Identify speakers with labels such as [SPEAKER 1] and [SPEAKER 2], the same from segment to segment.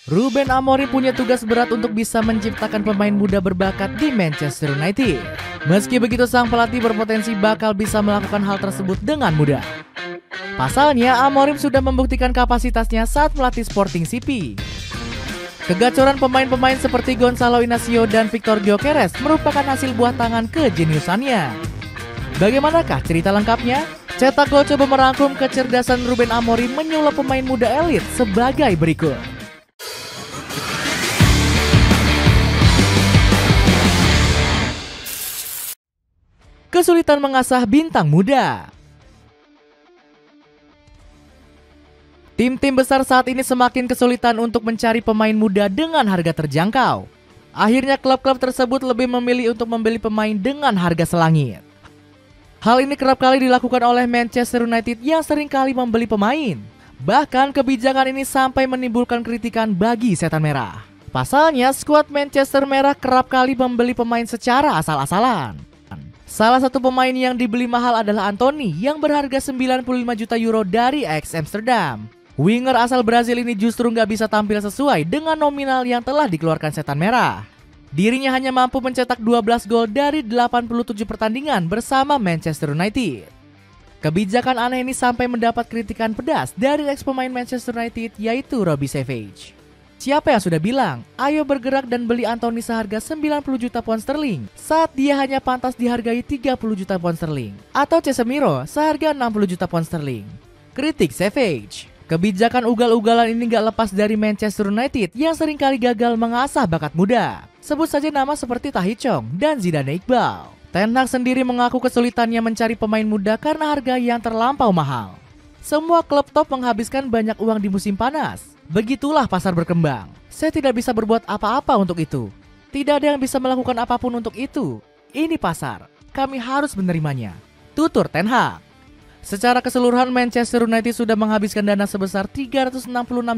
[SPEAKER 1] Ruben Amorim punya tugas berat untuk bisa menciptakan pemain muda berbakat di Manchester United. Meski begitu, sang pelatih berpotensi bakal bisa melakukan hal tersebut dengan mudah. Pasalnya, Amorim sudah membuktikan kapasitasnya saat melatih Sporting CP. Kegacoran pemain-pemain seperti Gonçalo Inacio dan Victor Gyökeres merupakan hasil buah tangan kejeniusannya. Bagaimanakah cerita lengkapnya? Cetak Gol coba merangkum kecerdasan Ruben Amorim menyulap pemain muda elit sebagai berikut. Kesulitan mengasah bintang muda. Tim-tim besar saat ini semakin kesulitan untuk mencari pemain muda dengan harga terjangkau. Akhirnya klub-klub tersebut lebih memilih untuk membeli pemain dengan harga selangit. Hal ini kerap kali dilakukan oleh Manchester United yang sering kali membeli pemain. Bahkan kebijakan ini sampai menimbulkan kritikan bagi Setan Merah. Pasalnya, skuad Manchester Merah kerap kali membeli pemain secara asal-asalan. Salah satu pemain yang dibeli mahal adalah Antony yang berharga 95 juta euro dari Ajax Amsterdam. Winger asal Brazil ini justru nggak bisa tampil sesuai dengan nominal yang telah dikeluarkan Setan Merah. Dirinya hanya mampu mencetak 12 gol dari 87 pertandingan bersama Manchester United. Kebijakan aneh ini sampai mendapat kritikan pedas dari ex pemain Manchester United yaitu Robbie Savage. Siapa yang sudah bilang, ayo bergerak dan beli Antony seharga 90 juta pound sterling saat dia hanya pantas dihargai 30 juta pound sterling, atau Casemiro seharga 60 juta pound sterling. Kritik Savage. Kebijakan ugal-ugalan ini gak lepas dari Manchester United yang seringkali gagal mengasah bakat muda. Sebut saja nama seperti Tahith Chong dan Zidane Iqbal. Ten Hag sendiri mengaku kesulitannya mencari pemain muda karena harga yang terlampau mahal. Semua klub top menghabiskan banyak uang di musim panas. Begitulah pasar berkembang. Saya tidak bisa berbuat apa-apa untuk itu. Tidak ada yang bisa melakukan apapun untuk itu. Ini pasar. Kami harus menerimanya. Tutur Ten Hag. Secara keseluruhan Manchester United sudah menghabiskan dana sebesar 366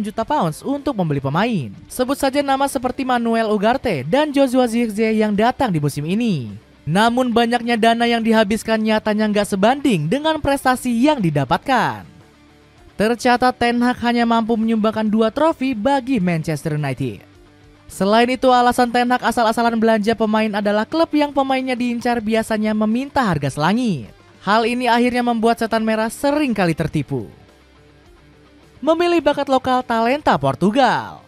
[SPEAKER 1] juta pounds untuk membeli pemain. Sebut saja nama seperti Manuel Ugarte dan Joshua Zirkzee yang datang di musim ini. Namun banyaknya dana yang dihabiskan nyatanya nggak sebanding dengan prestasi yang didapatkan. Tercatat Ten Hag hanya mampu menyumbangkan 2 trofi bagi Manchester United. Selain itu, alasan Ten Hag asal-asalan belanja pemain adalah klub yang pemainnya diincar biasanya meminta harga selangit. Hal ini akhirnya membuat Setan Merah sering kali tertipu. Memilih bakat lokal talenta Portugal.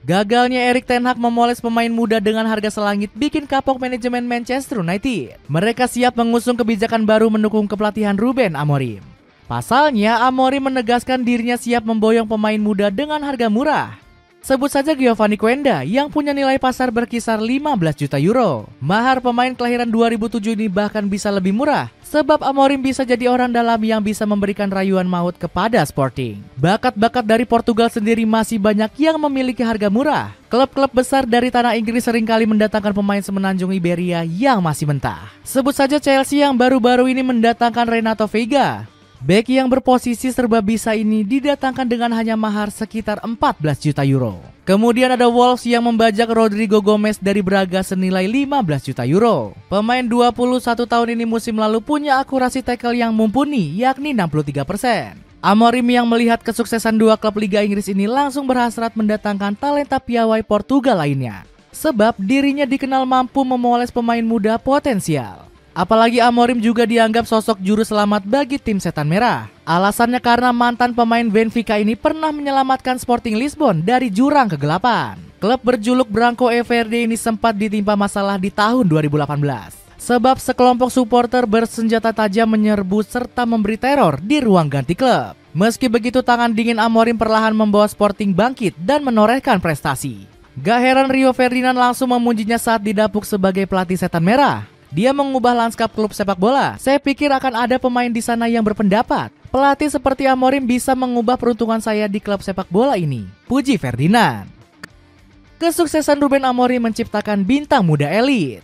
[SPEAKER 1] Gagalnya Erik ten Hag memoles pemain muda dengan harga selangit bikin kapok manajemen Manchester United. Mereka siap mengusung kebijakan baru mendukung kepelatihan Ruben Amorim. Pasalnya, Amorim menegaskan dirinya siap memboyong pemain muda dengan harga murah. Sebut saja Giovanni Quenda yang punya nilai pasar berkisar 15 juta euro. Mahar pemain kelahiran 2007 ini bahkan bisa lebih murah, sebab Amorim bisa jadi orang dalam yang bisa memberikan rayuan maut kepada Sporting. Bakat-bakat dari Portugal sendiri masih banyak yang memiliki harga murah. Klub-klub besar dari tanah Inggris seringkali mendatangkan pemain semenanjung Iberia yang masih mentah. Sebut saja Chelsea yang baru-baru ini mendatangkan Renato Veiga. Bek yang berposisi serba bisa ini didatangkan dengan hanya mahar sekitar 14 juta euro. Kemudian ada Wolves yang membajak Rodrigo Gomez dari Braga senilai 15 juta euro. Pemain 21 tahun ini musim lalu punya akurasi tackle yang mumpuni, yakni 63%. Amorim yang melihat kesuksesan 2 klub Liga Inggris ini langsung berhasrat mendatangkan talenta piawai Portugal lainnya. Sebab dirinya dikenal mampu memoles pemain muda potensial. Apalagi Amorim juga dianggap sosok juru selamat bagi tim Setan Merah. Alasannya karena mantan pemain Benfica ini pernah menyelamatkan Sporting Lisbon dari jurang kegelapan. Klub berjuluk Branco Verde ini sempat ditimpa masalah di tahun 2018. Sebab sekelompok supporter bersenjata tajam menyerbu serta memberi teror di ruang ganti klub. Meski begitu, tangan dingin Amorim perlahan membawa Sporting bangkit dan menorehkan prestasi. Gak heran Rio Ferdinand langsung memujinya saat didapuk sebagai pelatih Setan Merah. Dia mengubah lanskap klub sepak bola. Saya pikir akan ada pemain di sana yang berpendapat pelatih seperti Amorim bisa mengubah peruntungan saya di klub sepak bola ini. Puji Ferdinand. Kesuksesan Ruben Amorim menciptakan bintang muda elit.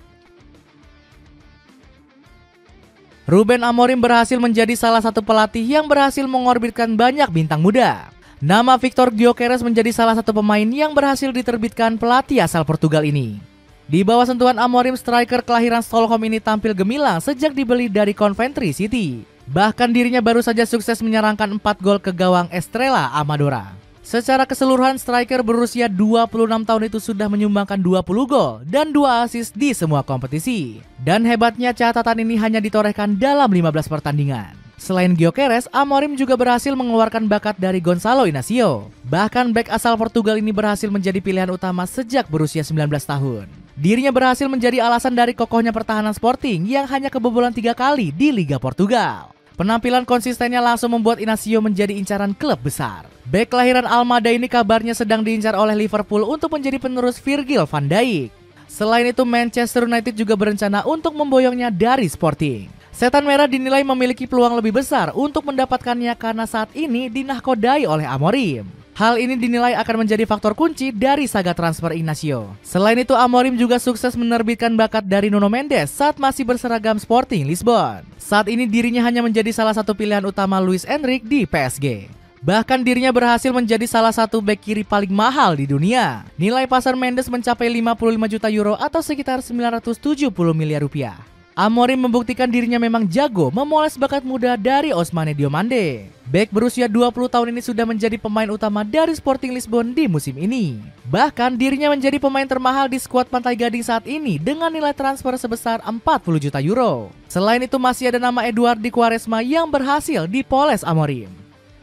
[SPEAKER 1] Ruben Amorim berhasil menjadi salah satu pelatih yang berhasil mengorbitkan banyak bintang muda. Nama Victor Gyökeres menjadi salah satu pemain yang berhasil diterbitkan pelatih asal Portugal ini. Di bawah sentuhan Amorim, striker kelahiran Stockholm ini tampil gemilang sejak dibeli dari Coventry City. Bahkan dirinya baru saja sukses menyerangkan 4 gol ke gawang Estrela Amadora. Secara keseluruhan, striker berusia 26 tahun itu sudah menyumbangkan 20 gol dan 2 assist di semua kompetisi. Dan hebatnya catatan ini hanya ditorehkan dalam 15 pertandingan. Selain Gyökeres, Amorim juga berhasil mengeluarkan bakat dari Gonçalo Inácio. Bahkan bek asal Portugal ini berhasil menjadi pilihan utama sejak berusia 19 tahun. Dirinya berhasil menjadi alasan dari kokohnya pertahanan Sporting yang hanya kebobolan 3 kali di Liga Portugal. Penampilan konsistennya langsung membuat Inácio menjadi incaran klub besar. Bek kelahiran Almada ini kabarnya sedang diincar oleh Liverpool untuk menjadi penerus Virgil van Dijk. Selain itu, Manchester United juga berencana untuk memboyongnya dari Sporting. Setan Merah dinilai memiliki peluang lebih besar untuk mendapatkannya karena saat ini dinahkodai oleh Amorim. Hal ini dinilai akan menjadi faktor kunci dari saga transfer Inácio. Selain itu, Amorim juga sukses menerbitkan bakat dari Nuno Mendes saat masih berseragam Sporting Lisbon. Saat ini dirinya hanya menjadi salah satu pilihan utama Luis Enrique di PSG. Bahkan dirinya berhasil menjadi salah satu bek kiri paling mahal di dunia. Nilai pasar Mendes mencapai 55 juta euro atau sekitar 970 miliar rupiah. Amorim membuktikan dirinya memang jago memoles bakat muda dari Ousmane Diomande. Bek berusia 20 tahun ini sudah menjadi pemain utama dari Sporting Lisbon di musim ini. Bahkan dirinya menjadi pemain termahal di skuad Pantai Gading saat ini dengan nilai transfer sebesar 40 juta euro. Selain itu masih ada nama Eduardi Quaresma yang berhasil dipoles Amorim.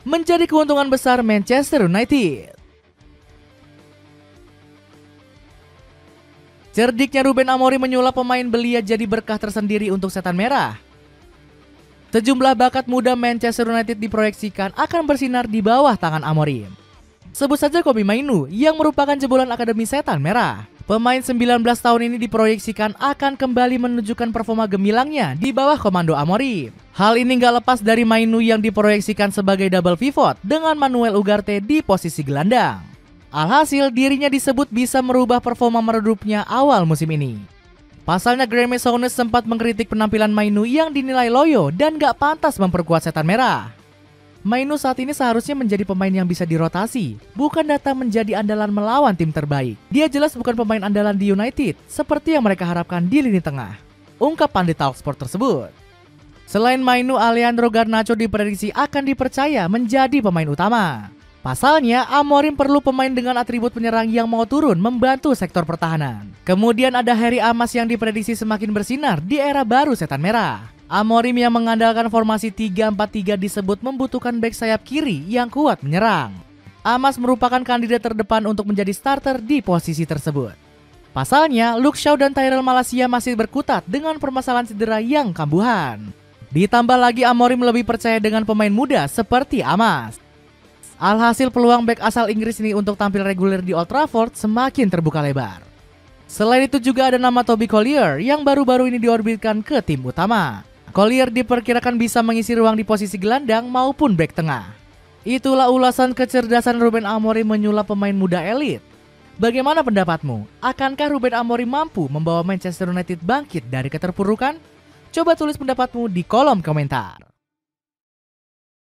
[SPEAKER 1] Menjadi keuntungan besar Manchester United. Cerdiknya Ruben Amorim menyulap pemain belia jadi berkah tersendiri untuk Setan Merah. Sejumlah bakat muda Manchester United diproyeksikan akan bersinar di bawah tangan Amorim. Sebut saja Kobbie Mainoo yang merupakan jebolan Akademi Setan Merah. Pemain 19 tahun ini diproyeksikan akan kembali menunjukkan performa gemilangnya di bawah komando Amorim. Hal ini gak lepas dari Mainoo yang diproyeksikan sebagai double pivot dengan Manuel Ugarte di posisi gelandang. Alhasil dirinya disebut bisa merubah performa meredupnya awal musim ini. Pasalnya Graeme Souness sempat mengkritik penampilan Mainoo yang dinilai loyo dan gak pantas memperkuat Setan Merah. Mainoo saat ini seharusnya menjadi pemain yang bisa dirotasi, bukan datang menjadi andalan melawan tim terbaik. Dia jelas bukan pemain andalan di United, seperti yang mereka harapkan di lini tengah, ungkap pandit Talksport tersebut. Selain Mainoo, Alejandro Garnacho diprediksi akan dipercaya menjadi pemain utama. Pasalnya, Amorim perlu pemain dengan atribut penyerang yang mau turun membantu sektor pertahanan. Kemudian ada Harry Amas yang diprediksi semakin bersinar di era baru Setan Merah. Amorim yang mengandalkan formasi 3-4-3 disebut membutuhkan bek sayap kiri yang kuat menyerang. Amas merupakan kandidat terdepan untuk menjadi starter di posisi tersebut. Pasalnya, Luke Shaw dan Tyrell Malacia masih berkutat dengan permasalahan cedera yang kambuhan. Ditambah lagi Amorim lebih percaya dengan pemain muda seperti Amas. Alhasil peluang bek asal Inggris ini untuk tampil reguler di Old Trafford semakin terbuka lebar. Selain itu juga ada nama Toby Collier yang baru-baru ini diorbitkan ke tim utama. Collier diperkirakan bisa mengisi ruang di posisi gelandang maupun bek tengah. Itulah ulasan kecerdasan Ruben Amorim menyulap pemain muda elit. Bagaimana pendapatmu? Akankah Ruben Amorim mampu membawa Manchester United bangkit dari keterpurukan? Coba tulis pendapatmu di kolom komentar.